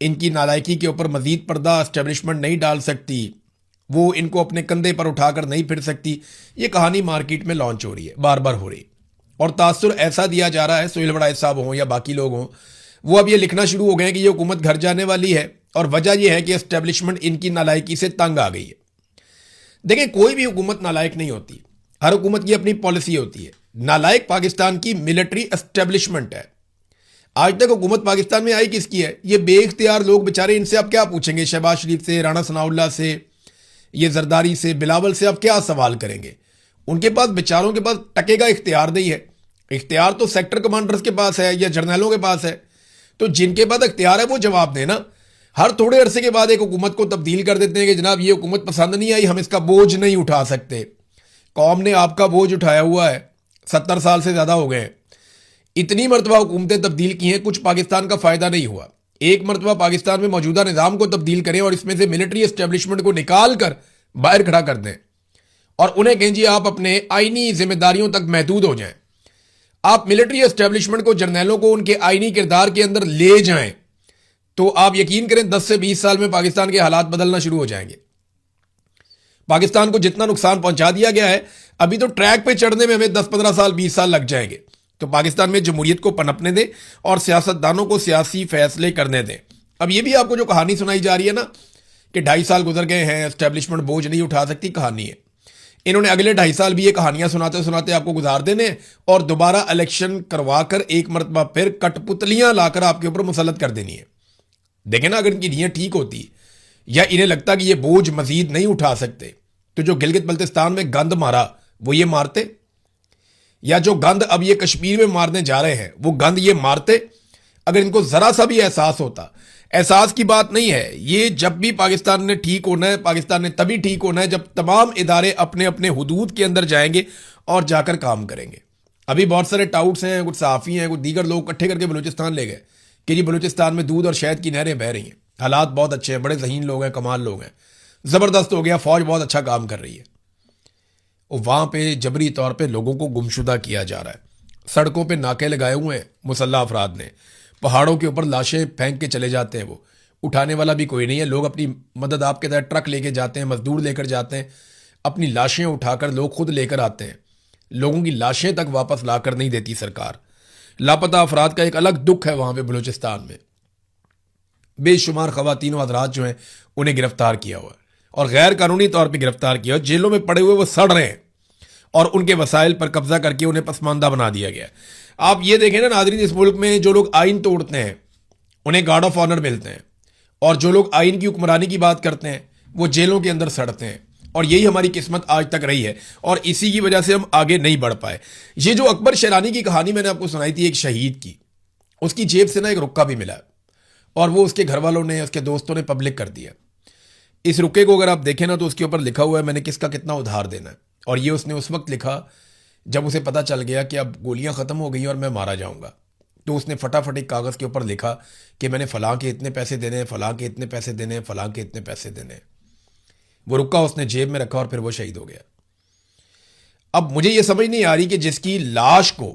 ان کی نالائکی کے اوپر مزید پردہ اسٹیبلشمنٹ نہیں ڈال سکتی، وہ ان کو اپنے کندھے پر اٹھا کر نہیں پھر سکتی. یہ کہانی مارکیٹ میں لانچ ہو رہی ہے، بار بار ہو رہی ہے، اور تاثر ایسا دیا جا رہا ہے، سہیل وڑائے صاحب ہوں یا باقی لوگ ہوں، وہ اب یہ لکھنا شروع ہو گئے ہیں کہ یہ حکومت گھر جانے والی ہے، اور وجہ یہ ہے کہ اسٹیبلشمنٹ ان کی نالائکی سے تنگ آ گئی ہے. دیکھیں، کوئی بھی حکومت نالائق نہیں ہوتی، ہر حکومت کی اپنی پالیسی ہوتی ہے. نالائق پاکستان کی ملٹری اسٹیبلشمنٹ ہے. آج تک حکومت پاکستان میں آئی کس کی ہے؟ یہ بے اختیار لوگ بیچارے، ان سے آپ کیا پوچھیں گے؟ شہباز شریف سے، رانا ثناء اللہ سے، یہ زرداری سے، بلاول سے آپ کیا سوال کریں گے؟ ان کے پاس بیچاروں کے پاس ٹکے کا اختیار نہیں ہے. اختیار تو سیکٹر کمانڈرز کے پاس ہے یا جرنیلوں کے پاس ہے. تو جن کے پاس اختیار ہے وہ جواب دیں نا. ہر تھوڑے عرصے کے بعد ایک حکومت کو تبدیل کر دیتے ہیں کہ جناب یہ حکومت پسند نہیں آئی، ہم اس کا بوجھ نہیں اٹھا سکتے. قوم نے آپ کا بوجھ اٹھایا ہوا ہے، 70 سال سے زیادہ ہو گئے ہیں. اتنی مرتبہ حکومتیں تبدیل کی ہیں، کچھ پاکستان کا فائدہ نہیں ہوا. ایک مرتبہ پاکستان میں موجودہ نظام کو تبدیل کریں اور اس میں سے ملٹری اسٹیبلشمنٹ کو نکال کر باہر کھڑا کر دیں اور انہیں کہیں جی آپ اپنے آئینی ذمہ داریوں تک محدود ہو جائیں. آپ ملٹری اسٹیبلشمنٹ کو، جرنیلوں کو ان کے آئینی کردار کے اندر لے جائیں تو آپ یقین کریں 10 سے 20 سال میں پاکستان کے حالات بدلنا شروع ہو جائیں گے. پاکستان کو جتنا نقصان پہنچا دیا گیا ہے، ابھی تو ٹریک پہ چڑھنے میں ہمیں 10-15 سال 20 سال لگ جائیں گے. تو پاکستان میں جمہوریت کو پنپنے دیں اور سیاستدانوں کو سیاسی فیصلے کرنے دیں. اب یہ بھی آپ کو جو کہانی سنائی جا رہی ہے نا کہ 2.5 سال گزر گئے ہیں، اسٹیبلشمنٹ بوجھ نہیں اٹھا سکتی، کہانی ہے. انہوں نے اگلے 2.5 سال بھی یہ کہانیاں سناتے سناتے آپ کو گزار دینے اور دوبارہ الیکشن کروا کر ایک مرتبہ پھر کٹ پتلیاں لا کر آپ کے اوپر مسلط کر دینی ہے. دیکھیں نا، اگر ان کی نیت ٹھیک ہوتی یا انہیں لگتا کہ یہ بوجھ مزید نہیں اٹھا سکتے تو جو گلگت بلتستان میں گند مارا وہ یہ مارتے، یا جو گند اب یہ کشمیر میں مارنے جا رہے ہیں وہ گند یہ مارتے. اگر ان کو ذرا سا بھی احساس ہوتا. احساس کی بات نہیں ہے، یہ جب بھی پاکستان نے ٹھیک ہونا ہے، پاکستان نے تبھی ٹھیک ہونا ہے جب تمام ادارے اپنے اپنے حدود کے اندر جائیں گے اور جا کر کام کریں گے. ابھی بہت سارے ٹاؤٹس ہیں، کچھ صحافی ہیں، کچھ دیگر لوگ اکٹھے کر کے بلوچستان لے گئے کہ جی بلوچستان میں دودھ اور شہد کی نہریں بہہ رہی ہیں، حالات بہت اچھے ہیں، بڑے ذہین لوگ ہیں، کمال لوگ ہیں، زبردست ہو گیا، فوج بہت اچھا کام کر رہی ہے. اور وہاں پہ جبری طور پہ لوگوں کو گمشدہ کیا جا رہا ہے. سڑکوں پہ ناکے لگائے ہوئے ہیں مسلح افراد نے، پہاڑوں کے اوپر لاشیں پھینک کے چلے جاتے ہیں، وہ اٹھانے والا بھی کوئی نہیں ہے. لوگ اپنی مدد آپ کے تحت ٹرک لے کے جاتے ہیں، مزدور لے کر جاتے ہیں، اپنی لاشیں اٹھا کر لوگ خود لے کر آتے ہیں. لوگوں کی لاشیں تک واپس لا کر نہیں دیتی سرکار. لاپتہ افراد کا ایک الگ دکھ ہے وہاں پہ بلوچستان میں. بے شمار خواتین و حضرات جو ہیں انہیں گرفتار کیا ہوا ہے اور غیر قانونی طور پہ گرفتار کیا ہوا، جیلوں میں پڑے ہوئے وہ سڑ رہے ہیں اور ان کے وسائل پر قبضہ کر کے انہیں پسماندہ بنا دیا گیا. آپ یہ دیکھیں نا ناظرین، اس ملک میں جو لوگ آئین توڑتے ہیں انہیں گارڈ آف آنر ملتے ہیں، اور جو لوگ آئین کی حکمرانی کی بات کرتے ہیں وہ جیلوں کے اندر سڑتے ہیں. اور یہی ہماری قسمت آج تک رہی ہے اور اسی کی وجہ سے ہم آگے نہیں بڑھ پائے. یہ جو اکبر شیرانی کی کہانی میں نے آپ کو سنائی تھی ایک شہید کی، اس کی جیب سے نا ایک رکا بھی ملا اور وہ اس کے گھر والوں نے، اس کے دوستوں نے پبلک کر دیا. اس رکے کو اگر آپ دیکھیں نا تو اس کے اوپر لکھا ہوا ہے میں نے کس کا کتنا ادھار دینا ہے. اور یہ اس نے اس وقت لکھا جب اسے پتا چل گیا کہ اب گولیاں ختم ہو گئی اور میں مارا جاؤں گا. تو اس نے فٹافٹ ایک کاغذ کے اوپر لکھا کہ میں نے فلاں کے اتنے پیسے دینے ہیں، فلاں کے اتنے پیسے دینے ہیں، فلاں کے اتنے پیسے دینے ہیں. وہ رکا اس نے جیب میں رکھا اور پھر وہ شہید ہو گیا. اب مجھے یہ سمجھ نہیں آ رہی کہ جس کی لاش کو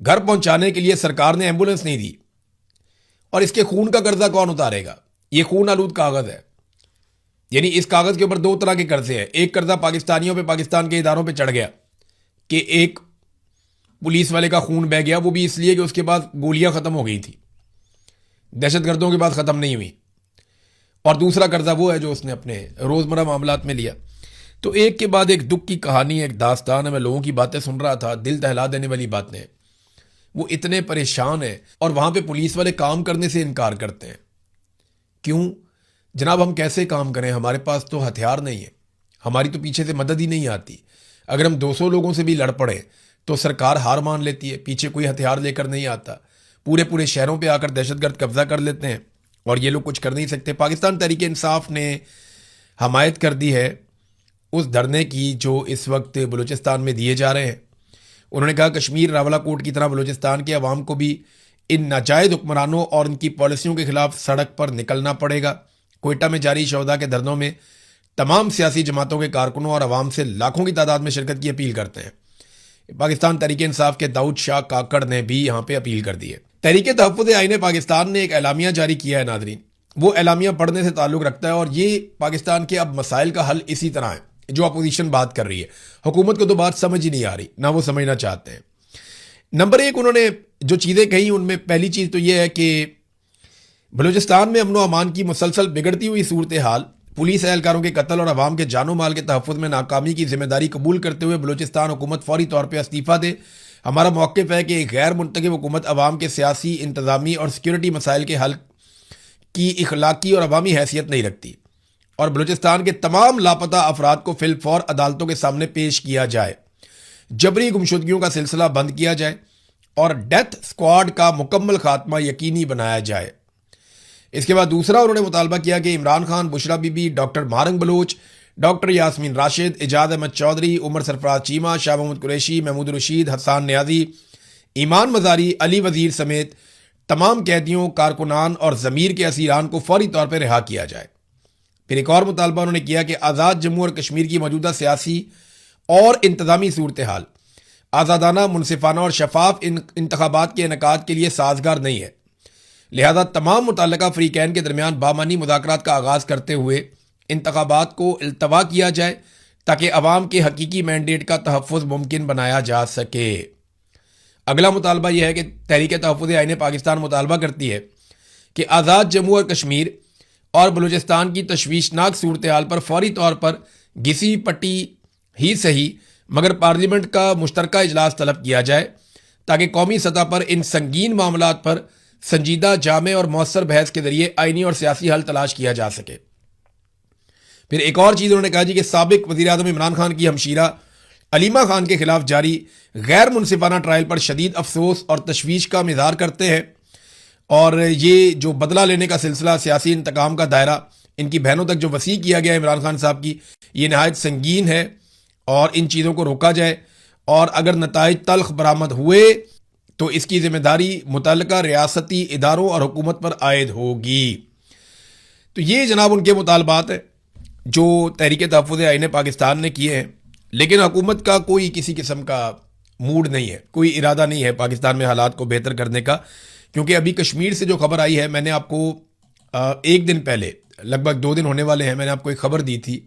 گھر پہنچانے کے لیے سرکار نے ایمبولنس نہیں دی، اور اس کے خون کا قرضہ کون اتارے گا؟ یہ خون آلود کاغذ ہے. یعنی اس کاغذ کے اوپر دو طرح کے قرضے ہیں. ایک قرضہ پاکستانیوں پہ، پاکستان کے اداروں پہ چڑھ گیا کہ ایک پولیس والے کا خون بہہ گیا، وہ بھی اس لیے کہ اس کے بعد گولیاں ختم ہو گئی تھی، دہشت گردوں کے بعد ختم نہیں ہوئی. اور دوسرا قرضہ وہ ہے جو اس نے اپنے روزمرہ معاملات میں لیا. تو ایک کے بعد ایک دکھ کی کہانی، ایک داستان ہے. میں لوگوں کی باتیں سن رہا تھا، دل دہلا دینے والی باتیں. وہ اتنے پریشان ہیں اور وہاں پہ پولیس والے کام کرنے سے انکار کرتے ہیں. کیوں جناب؟ ہم کیسے کام کریں؟ ہمارے پاس تو ہتھیار نہیں ہے، ہماری تو پیچھے سے مدد ہی نہیں آتی. اگر ہم 200 لوگوں سے بھی لڑ پڑیں تو سرکار ہار مان لیتی ہے، پیچھے کوئی ہتھیار لے کر نہیں آتا. پورے شہروں پہ آ کر دہشت گرد قبضہ کر لیتے ہیں اور یہ لوگ کچھ کر نہیں سکتے. پاکستان تحریک انصاف نے حمایت کر دی ہے اس دھرنے کی جو اس وقت بلوچستان میں دیے جا رہے ہیں. انہوں نے کہا کشمیر راولہ کوٹ کی طرح بلوچستان کے عوام کو بھی ان ناجائز حکمرانوں اور ان کی پالیسیوں کے خلاف سڑک پر نکلنا پڑے گا. کوئٹہ میں جاری شہداء کے دھرنوں میں تمام سیاسی جماعتوں کے کارکنوں اور عوام سے لاکھوں کی تعداد میں شرکت کی اپیل کرتے ہیں. پاکستان تحریک انصاف کے داؤد شاہ کاکڑ نے بھی یہاں پہ اپیل کر دی ہے. تحریک تحفظ آئین پاکستان نے ایک اعلامیہ جاری کیا ہے ناظرین. وہ اعلامیہ پڑھنے سے تعلق رکھتا ہے اور یہ پاکستان کے اب مسائل کا حل اسی طرح ہے جو اپوزیشن بات کر رہی ہے. حکومت کو تو بات سمجھ ہی نہیں آ رہی، نہ وہ سمجھنا چاہتے ہیں. نمبر ایک، انہوں نے جو چیزیں کہیں ان میں پہلی چیز تو یہ ہے کہ بلوچستان میں امن و امان کی مسلسل بگڑتی ہوئی صورتحال، پولیس اہلکاروں کے قتل اور عوام کے جان و مال کے تحفظ میں ناکامی کی ذمہ داری قبول کرتے ہوئے بلوچستان حکومت فوری طور پہ استعفیٰ دے. ہمارا موقف ہے کہ ایک غیر منتخب حکومت عوام کے سیاسی، انتظامی اور سیکیورٹی مسائل کے حل کی اخلاقی اور عوامی حیثیت نہیں رکھتی، اور بلوچستان کے تمام لاپتہ افراد کو فی الفور عدالتوں کے سامنے پیش کیا جائے، جبری گمشدگیوں کا سلسلہ بند کیا جائے اور ڈیتھ سکواڈ کا مکمل خاتمہ یقینی بنایا جائے. اس کے بعد دوسرا انہوں نے مطالبہ کیا کہ Imran Khan, Bushra Bibi, doctor Mahrang Baloch, doctor Yasmin Rashid, Ijaz Ahmad Chaudhry, Umar Sarfraz Cheema, Shah Mahmood Qureshi, Mahmood Rashid, Hassan Niazi, Imaan Mazari, علی وزیر سمیت تمام قیدیوں، کارکنان اور ضمیر کے اسیران کو فوری طور پر رہا کیا جائے. پھر ایک اور مطالبہ انہوں نے کیا کہ آزاد جموں اور کشمیر کی موجودہ سیاسی اور انتظامی صورتحال آزادانہ، منصفانہ اور شفاف انتخابات کے انعقاد کے لیے سازگار نہیں ہے، لہذا تمام متعلقہ فریقین کے درمیان بامعنی مذاکرات کا آغاز کرتے ہوئے انتخابات کو التوا کیا جائے تاکہ عوام کے حقیقی مینڈیٹ کا تحفظ ممکن بنایا جا سکے. اگلا مطالبہ یہ ہے کہ تحریک تحفظ آئین پاکستان مطالبہ کرتی ہے کہ آزاد جموں اور کشمیر اور بلوچستان کی تشویشناک صورتحال پر فوری طور پر گھسی پٹی ہی صحیح مگر پارلیمنٹ کا مشترکہ اجلاس طلب کیا جائے تاکہ قومی سطح پر ان سنگین معاملات پر سنجیدہ، جامع اور مؤثر بحث کے ذریعے آئینی اور سیاسی حل تلاش کیا جا سکے. پھر ایک اور چیز انہوں نے کہا کہ سابق وزیر اعظم عمران خان کی ہمشیرہ علیمہ خان کے خلاف جاری غیر منصفانہ ٹرائل پر شدید افسوس اور تشویش کا اظہار کرتے ہیں، اور یہ جو بدلہ لینے کا سلسلہ، سیاسی انتقام کا دائرہ ان کی بہنوں تک جو وسیع کیا گیا ہے عمران خان صاحب کی، یہ نہایت سنگین ہے اور ان چیزوں کو روکا جائے، اور اگر نتائج تلخ برآمد ہوئے تو اس کی ذمہ داری متعلقہ ریاستی اداروں اور حکومت پر عائد ہوگی. تو یہ جناب ان کے مطالبات ہیں جو تحریک تحفظ آئین پاکستان نے کیے ہیں، لیکن حکومت کا کوئی کسی قسم کا موڈ نہیں ہے، کوئی ارادہ نہیں ہے پاکستان میں حالات کو بہتر کرنے کا. کیونکہ ابھی کشمیر سے جو خبر آئی ہے، میں نے آپ کو ایک دن پہلے، لگ بھگ 2 دن ہونے والے ہیں، میں نے آپ کو ایک خبر دی تھی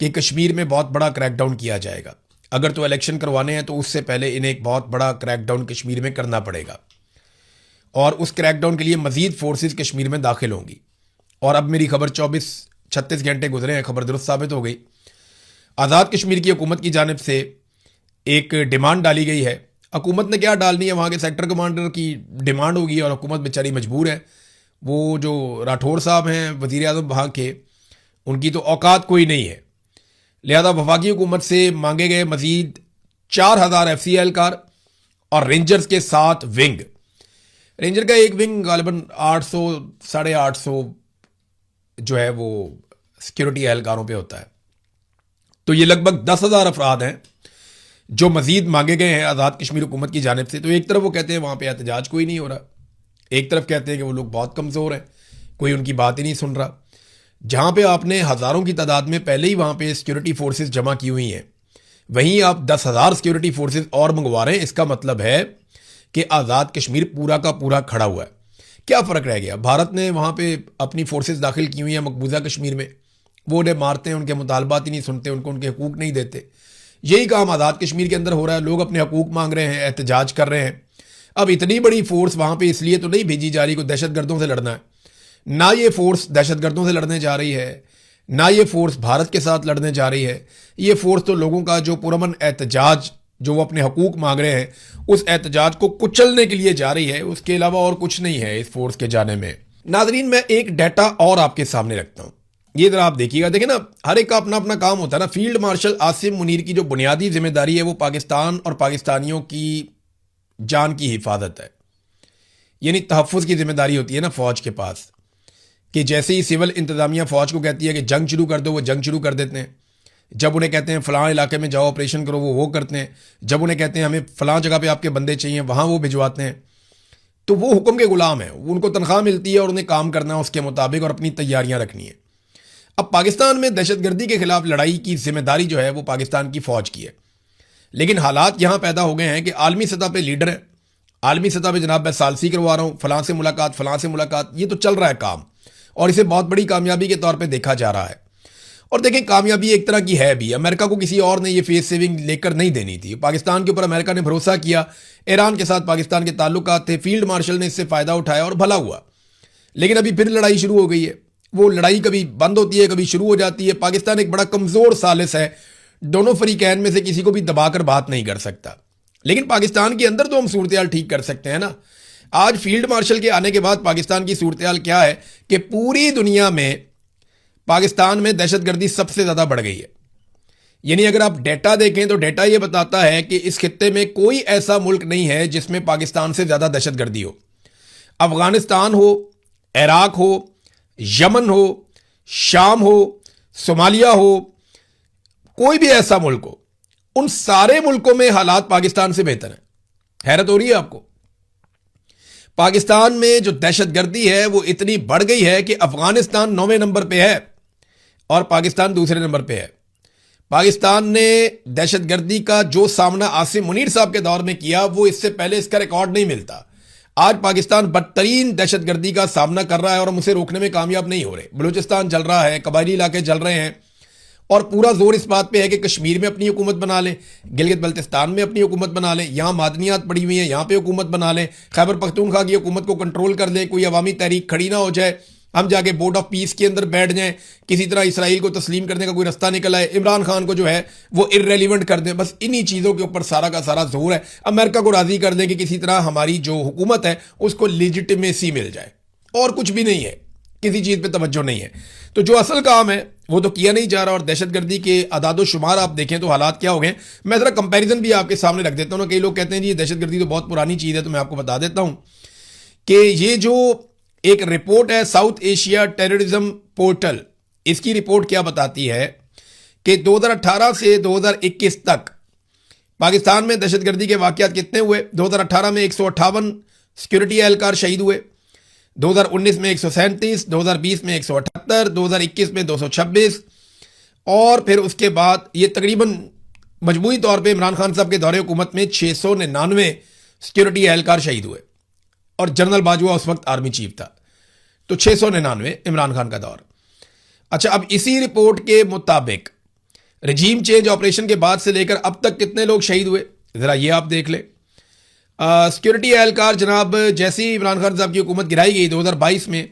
کہ کشمیر میں بہت بڑا کریک ڈاؤن کیا جائے گا. اگر تو الیکشن کروانے ہیں تو اس سے پہلے انہیں ایک بہت بڑا کریک ڈاؤن کشمیر میں کرنا پڑے گا، اور اس کریک ڈاؤن کے لیے مزید فورسز کشمیر میں داخل ہوں گی. اور اب میری خبر 36 گھنٹے گزرے ہیں، خبر درست ثابت ہو گئی. آزاد کشمیر کی حکومت کی جانب سے ایک ڈیمانڈ ڈالی گئی ہے. حکومت نے کیا ڈالنی ہے، وہاں کے سیکٹر کمانڈر کی ڈیمانڈ ہوگی، اور حکومت بیچاری مجبور ہے. وہ جو راٹھور صاحب ہیں وزیر اعظم وہاں کے، ان کی تو اوقات کوئی نہیں ہے، لہذا وفاقی حکومت سے مانگے گئے مزید 4000 FCI اہلکار اور رینجرز کے 7 ونگ. رینجر کا ایک ونگ غالباً 800 850 جو ہے وہ سیکیورٹی اہلکاروں پہ ہوتا ہے. تو یہ لگ بھگ 10,000 افراد ہیں جو مزید مانگے گئے ہیں آزاد کشمیر حکومت کی جانب سے. تو ایک طرف وہ کہتے ہیں وہاں پہ احتجاج کوئی نہیں ہو رہا، ایک طرف کہتے ہیں کہ وہ لوگ بہت کمزور ہیں، کوئی ان کی بات ہی نہیں سن رہا. جہاں پہ آپ نے ہزاروں کی تعداد میں پہلے ہی وہاں پہ سیکیورٹی فورسز جمع کی ہوئی ہیں، وہیں آپ 10,000 سیکیورٹی فورسز اور منگوا رہے ہیں. اس کا مطلب ہے کہ آزاد کشمیر پورا کا پورا کھڑا ہوا ہے. کیا فرق رہ گیا؟ بھارت نے وہاں پہ اپنی فورسز داخل کی ہوئی ہیں مقبوضہ کشمیر میں، وہ انہیں مارتے ہیں، ان کے مطالبات ہی نہیں سنتے، ان کو ان کے حقوق نہیں دیتے. یہی کام آزاد کشمیر کے اندر ہو رہا ہے. لوگ اپنے حقوق مانگ رہے ہیں، احتجاج کر رہے ہیں. اب اتنی بڑی فورس وہاں پہ اس لیے تو نہیں بھیجی جا رہی کہ دہشت گردوں سے لڑنا ہے. نہ یہ فورس دہشت گردوں سے لڑنے جا رہی ہے، نہ یہ فورس بھارت کے ساتھ لڑنے جا رہی ہے. یہ فورس تو لوگوں کا جو پرامن احتجاج، جو وہ اپنے حقوق مانگ رہے ہیں، اس احتجاج کو کچلنے کے لیے جا رہی ہے. اس کے علاوہ اور کچھ نہیں ہے اس فورس کے جانے میں. ناظرین، میں ایک ڈیٹا اور آپ کے سامنے رکھتا ہوں، یہ ذرا آپ دیکھیے گا. دیکھیں نا، ہر ایک کا اپنا اپنا کام ہوتا ہے نا. فیلڈ مارشل عاصم منیر کی جو بنیادی ذمہ داری ہے وہ پاکستان اور پاکستانیوں کی جان کی حفاظت ہے، یعنی تحفظ کی ذمہ داری ہوتی ہے نا فوج کے پاس. کہ جیسے ہی سول انتظامیہ فوج کو کہتی ہے کہ جنگ شروع کر دو، وہ جنگ شروع کر دیتے ہیں. جب انہیں کہتے ہیں فلاں علاقے میں جاؤ آپریشن کرو، وہ کرتے ہیں. جب انہیں کہتے ہیں ہمیں فلاں جگہ پہ آپ کے بندے چاہیے، وہاں وہ بھجواتے ہیں. تو وہ حکم کے غلام ہیں، ان کو تنخواہ ملتی ہے اور انہیں کام کرنا ہے اس کے مطابق اور اپنی تیاریاں رکھنی ہے. اب پاکستان میں دہشت گردی کے خلاف لڑائی کی ذمہ داری جو ہے وہ پاکستان کی فوج کی ہے، لیکن حالات یہاں پیدا ہو گئے ہیں کہ عالمی سطح پہ لیڈر ہیں، عالمی سطح پہ جناب میں ثالثی کروا رہا ہوں، فلاں سے ملاقات، فلاں سے ملاقات، یہ تو چل رہا ہے کام، اور اسے بہت بڑی کامیابی کے طور پہ دیکھا جا رہا ہے۔ اور دیکھیں کامیابی ایک طرح کی ہے بھی، امریکہ کو کسی اور نے یہ فیس سیونگ لے کر نہیں دینی تھی، پاکستان کے اوپر امریکہ نے بھروسہ کیا، ایران کے ساتھ پاکستان کے تعلقات تھے، فیلڈ مارشل نے اس سے فائدہ اٹھایا اور بھلا ہوا۔ لیکن ابھی پھر لڑائی شروع ہو گئی ہے، وہ لڑائی کبھی بند ہوتی ہے کبھی شروع ہو جاتی ہے۔ پاکستان ایک بڑا کمزور ثالث ہے، دونوں فریقین میں سے کسی کو بھی دبا کر بات نہیں کر سکتا، لیکن پاکستان کے اندر تو ہم صورتحال ٹھیک کر سکتے ہیں نا۔ آج فیلڈ مارشل کے آنے کے بعد پاکستان کی صورتحال کیا ہے کہ پوری دنیا میں پاکستان میں دہشت گردی سب سے زیادہ بڑھ گئی ہے۔ یعنی اگر آپ ڈیٹا دیکھیں تو ڈیٹا یہ بتاتا ہے کہ اس خطے میں کوئی ایسا ملک نہیں ہے جس میں پاکستان سے زیادہ دہشت گردی ہو۔ افغانستان ہو، عراق ہو، یمن ہو، شام ہو، صومالیہ ہو، کوئی بھی ایسا ملک ہو، ان سارے ملکوں میں حالات پاکستان سے بہتر ہیں۔ حیرت ہو رہی ہے آپ کو؟ پاکستان میں جو دہشت گردی ہے وہ اتنی بڑھ گئی ہے کہ افغانستان 9ویں نمبر پہ ہے اور پاکستان دوسرے نمبر پہ ہے۔ پاکستان نے دہشت گردی کا جو سامنا عاصم منیر صاحب کے دور میں کیا، وہ اس سے پہلے اس کا ریکارڈ نہیں ملتا۔ آج پاکستان بدترین دہشت گردی کا سامنا کر رہا ہے اور ہم اسے روکنے میں کامیاب نہیں ہو رہے۔ بلوچستان جل رہا ہے، قبائلی علاقے جل رہے ہیں، اور پورا زور اس بات پہ ہے کہ کشمیر میں اپنی حکومت بنا لیں، گلگت بلتستان میں اپنی حکومت بنا لیں، یہاں معدنیات پڑی ہوئی ہیں یہاں پہ حکومت بنا لیں، خیبر پختونخوا کی حکومت کو کنٹرول کر لیں، کوئی عوامی تحریک کھڑی نہ ہو جائے، ہم جا کے بورڈ آف پیس کے اندر بیٹھ جائیں، کسی طرح اسرائیل کو تسلیم کرنے کا کوئی رستہ نکل آئے، عمران خان کو جو ہے وہ ارریلیونٹ کر دیں۔ بس انہی چیزوں کے اوپر سارا کا سارا زور ہے، امریکہ کو راضی کر دیں کہ کسی طرح ہماری جو حکومت ہے اس کو لیجٹمیسی مل جائے، اور کچھ بھی نہیں ہے، کسی چیز پہ توجہ نہیں ہے۔ تو جو اصل کام ہے وہ تو کیا نہیں جا رہا، اور دہشت گردی کے اعداد و شمار آپ دیکھیں تو حالات کیا ہو گئے۔ میں ذرا کمپیریزن بھی آپ کے سامنے رکھ دیتا ہوں نا، کئی لوگ کہتے ہیں جی دہشت گردی تو بہت پرانی چیز ہے، تو میں آپ کو بتا دیتا ہوں کہ یہ جو ایک رپورٹ ہے ساؤتھ ایشیا ٹیررزم پورٹل، اس کی رپورٹ کیا بتاتی ہے کہ 2018 سے 2021 تک پاکستان میں دہشت گردی کے واقعات کتنے ہوئے؟ 2018 میں 158 سیکورٹی اہلکار شہید ہوئے، 2019 میں 137، 2020 میں 178، 2021 میں 226، اور پھر اس کے بعد یہ تقریباً مجموعی طور پہ عمران خان صاحب کے دور حکومت میں 699 سیکورٹی اہلکار شہید ہوئے، اور جنرل باجوہ اس وقت آرمی چیف تھا، تو 699 عمران خان کا دور۔ اچھا، اب اسی رپورٹ کے مطابق رجیم چینج آپریشن کے بعد سے لے کر اب تک کتنے لوگ شہید ہوئے، ذرا یہ آپ دیکھ لیں۔ سیکورٹی اہلکار جناب جیسی عمران خان صاحب کی حکومت گرائی گئی 2022 میں،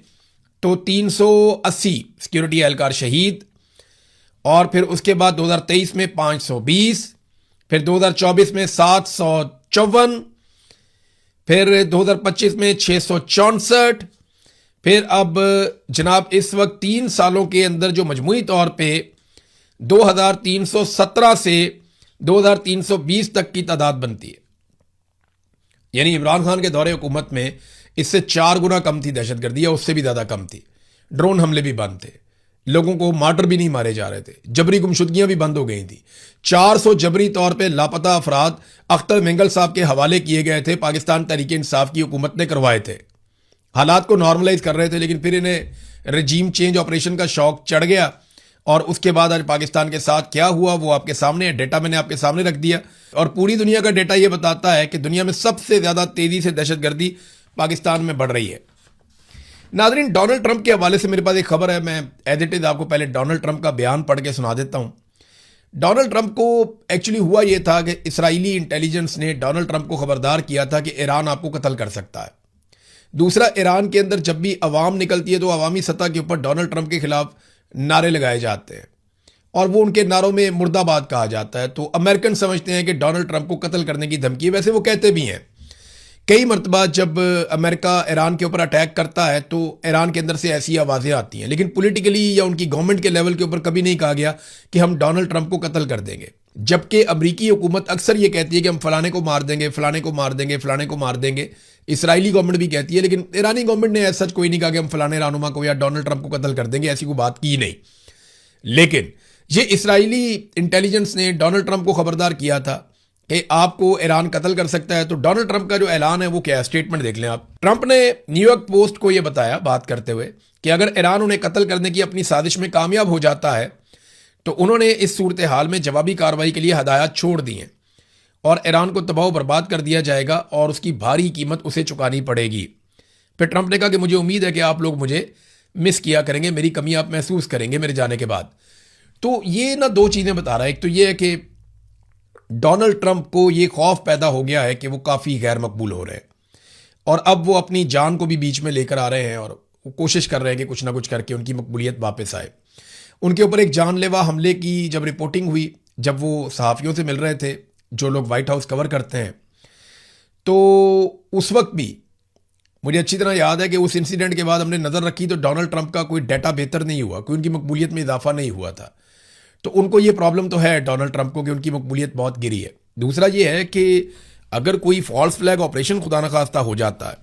تو 380 سیکورٹی اہلکار شہید، اور پھر اس کے بعد 2023 میں 520، پھر 2024 میں 754، پھر 2025 میں 664، پھر اب جناب اس وقت 3 سالوں کے اندر جو مجموعی طور پہ 2317 سے 2320 تک کی تعداد بنتی ہے، یعنی عمران خان کے دور حکومت میں اس سے 4 گنا کم تھی دہشت گردی، یا اس سے بھی زیادہ کم تھی۔ ڈرون حملے بھی بند تھے، لوگوں کو مارٹر بھی نہیں مارے جا رہے تھے، جبری گمشدگیاں بھی بند ہو گئی تھیں، 400 جبری طور پہ لاپتہ افراد اختر مینگل صاحب کے حوالے کیے گئے تھے، پاکستان تحریک انصاف کی حکومت نے کروائے تھے، حالات کو نارملائز کر رہے تھے، لیکن پھر انہیں رجیم چینج آپریشن کا شوق چڑھ گیا، اور اس کے بعد آج پاکستان کے ساتھ کیا ہوا وہ آپ کے سامنے ہے، ڈیٹا میں نے آپ کے سامنے رکھ دیا، اور پوری دنیا کا ڈیٹا یہ بتاتا ہے کہ دنیا میں سب سے زیادہ تیزی سے دہشت گردی پاکستان میں بڑھ رہی ہے۔ ناظرین، ڈونلڈ ٹرمپ کے حوالے سے میرے پاس ایک خبر ہے، میں ایز اٹ از آپ کو پہلے ڈونلڈ ٹرمپ کا بیان پڑھ کے سنا دیتا ہوں۔ ڈونلڈ ٹرمپ کو ایکچولی ہوا یہ تھا کہ اسرائیلی انٹیلیجنس نے ڈونلڈ ٹرمپ کو خبردار کیا تھا کہ ایران آپ کو قتل کر سکتا ہے۔ دوسرا، ایران کے اندر جب بھی عوام نکلتی ہے تو عوامی سطح کے اوپر ڈونلڈ ٹرمپ کے خلاف نعرے لگائے جاتے ہیں، اور وہ ان کے نعروں میں مرد آباد کہا جاتا ہے، تو امریکن سمجھتے ہیں کہ ڈونلڈ ٹرمپ کو قتل کرنے کی دھمکی، ویسے وہ کہتے بھی ہیں۔ کئی مرتبہ جب امریکہ ایران کے اوپر اٹیک کرتا ہے تو ایران کے اندر سے ایسی آوازیں آتی ہیں، لیکن پولیٹیکلی یا ان کی گورنمنٹ کے لیول کے اوپر کبھی نہیں کہا گیا کہ ہم ڈونلڈ ٹرمپ کو قتل کر دیں گے، جبکہ امریکی حکومت اکثر یہ کہتی ہے کہ ہم فلانے کو مار دیں گے، فلانے کو مار دیں گے، فلانے کو مار دیں گے۔ اسرائیلی گورنمنٹ بھی کہتی ہے، لیکن ایرانی گورنمنٹ نے ایسا کوئی نہیں کہا کہ ہم فلانے رہنما کو یا ڈونلڈ ٹرمپ کو قتل کر دیں گے، ایسی کوئی بات کی نہیں۔ لیکن یہ اسرائیلی انٹیلیجنس نے ڈونلڈ ٹرمپ کو خبردار کیا تھا کہ آپ کو ایران قتل کر سکتا ہے۔ تو ڈونلڈ ٹرمپ کا جو اعلان ہے وہ کیا ہے، اسٹیٹمنٹ دیکھ لیں آپ۔ ٹرمپ نے نیو یارک پوسٹ کو یہ بتایا بات کرتے ہوئے کہ اگر ایران انہیں قتل کرنے کی اپنی سازش میں کامیاب ہو جاتا ہے تو انہوں نے اس صورتحال میں جوابی کارروائی کے لیے ہدایات چھوڑ دی ہیں، اور ایران کو تباہ و برباد کر دیا جائے گا اور اس کی بھاری قیمت اسے چکانی پڑے گی. پھر ٹرمپ نے کہا کہ مجھے امید ہے کہ آپ لوگ مجھے مس کیا کریں گے, میری کمی آپ محسوس کریں گے میرے جانے کے بعد. تو یہ نا دو چیزیں بتا رہا ہے. ایک تو یہ ہے کہ ڈونلڈ ٹرمپ کو یہ خوف پیدا ہو گیا ہے کہ وہ کافی غیر مقبول ہو رہے ہیں, اور اب وہ اپنی جان کو بھی بیچ میں لے کر آ رہے ہیں, اور وہ کوشش کر رہے ہیں کہ کچھ نہ کچھ کر کے ان کی مقبولیت واپس آئے. ان کے اوپر ایک جان لیوا حملے کی جب رپورٹنگ ہوئی, جب وہ صحافیوں سے مل رہے تھے جو لوگ وائٹ ہاؤس کور کرتے ہیں, تو اس وقت بھی مجھے اچھی طرح یاد ہے کہ اس انسیڈنٹ کے بعد ہم نے نظر رکھی تو ڈونلڈ ٹرمپ کا کوئی ڈیٹا بہتر نہیں ہوا, کوئی ان کی مقبولیت میں اضافہ نہیں ہوا تھا. تو ان کو یہ پرابلم تو ہے ڈونلڈ ٹرمپ کو کہ ان کی مقبولیت بہت گری ہے. دوسرا یہ ہے کہ اگر کوئی فالس فلیگ آپریشن خدا نخواستہ ہو جاتا ہے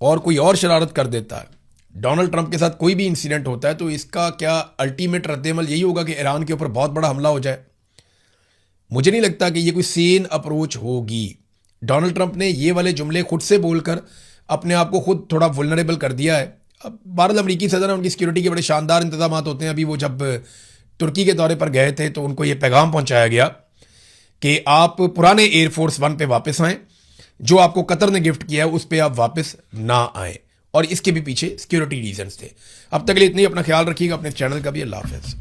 اور کوئی اور شرارت کر دیتا ہے, ڈونلڈ ٹرمپ کے ساتھ کوئی بھی انسیڈنٹ ہوتا ہے, تو اس کا کیا الٹیمیٹ رد عمل یہی ہوگا کہ ایران کے اوپر بہت بڑا حملہ ہو جائے. مجھے نہیں لگتا کہ یہ کوئی سین اپروچ ہوگی. ڈونلڈ ٹرمپ نے یہ والے جملے خود سے بول کر اپنے آپ کو خود تھوڑا ولنریبل کر دیا ہے. اب بہرحال امریکی صدر ہیں, ان کی سیکورٹی کے بڑے شاندار انتظامات ہوتے ہیں. ابھی وہ جب ترکی کے دورے پر گئے تھے تو ان کو یہ پیغام پہنچایا گیا کہ آپ پرانے ایئر فورس ون پہ واپس آئیں, جو آپ کو قطر نے گفٹ کیا ہے اس پہ آپ واپس نہ آئیں, اور اس کے بھی پیچھے سیکورٹی ریزنز تھے. اب تک کے لیے اتنی, اپنا خیال رکھیے گا, اپنے چینل کا بھی. اللہ حافظ.